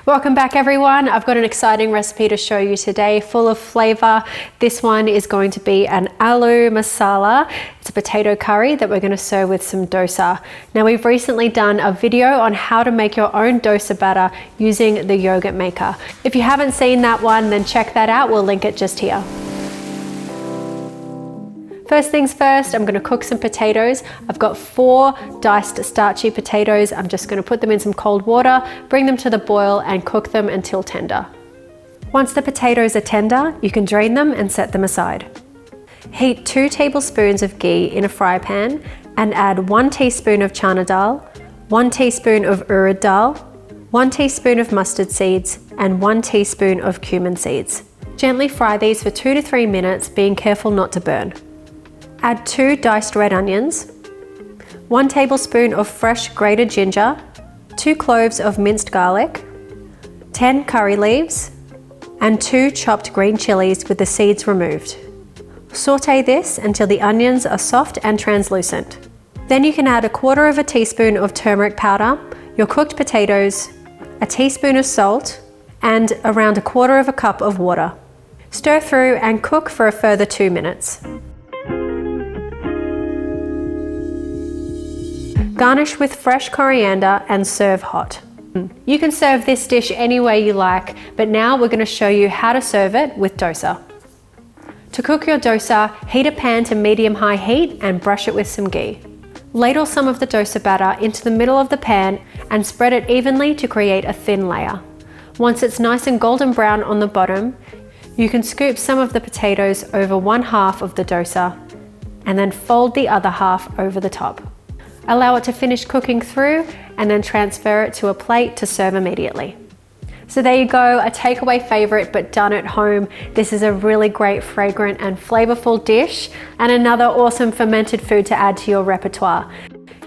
Welcome back everyone. I've got an exciting recipe to show you today, full of flavor. This one is going to be an aloo masala. It's a potato curry that we're going to serve with some dosa. Now we've recently done a video on how to make your own dosa batter using the yogurt maker. If you haven't seen that one, then check that out. We'll link it just here. First things first, I'm going to cook some potatoes. I've got 4 diced starchy potatoes. I'm just going to put them in some cold water, bring them to the boil and cook them until tender. Once the potatoes are tender, you can drain them and set them aside. Heat 2 tablespoons of ghee in a fry pan and add 1 teaspoon of chana dal, 1 teaspoon of urad dal, 1 teaspoon of mustard seeds and 1 teaspoon of cumin seeds. Gently fry these for 2 to 3 minutes, being careful not to burn. Add 2 diced red onions, 1 tablespoon of fresh grated ginger, 2 cloves of minced garlic, 10 curry leaves, and 2 chopped green chilies with the seeds removed. Saute this until the onions are soft and translucent. Then you can add 1/4 teaspoon of turmeric powder, your cooked potatoes, a teaspoon of salt, and around 1/4 cup of water. Stir through and cook for a further 2 minutes. Garnish with fresh coriander and serve hot. You can serve this dish any way you like, but now we're going to show you how to serve it with dosa. To cook your dosa, heat a pan to medium-high heat and brush it with some ghee. Ladle some of the dosa batter into the middle of the pan and spread it evenly to create a thin layer. Once it's nice and golden brown on the bottom, you can scoop some of the potatoes over 1/2 of the dosa and then fold the other half over the top. Allow it to finish cooking through and then transfer it to a plate to serve immediately. So there you go, a takeaway favorite but done at home. This is a really great, fragrant and flavorful dish and another awesome fermented food to add to your repertoire.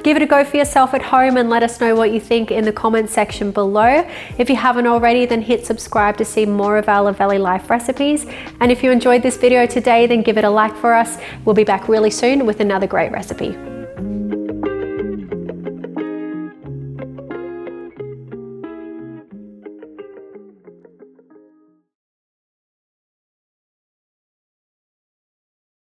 Give it a go for yourself at home and let us know what you think in the comment section below. If you haven't already, then hit subscribe to see more of our Luvele life recipes. And if you enjoyed this video today, then give it a like for us. We'll be back really soon with another great recipe.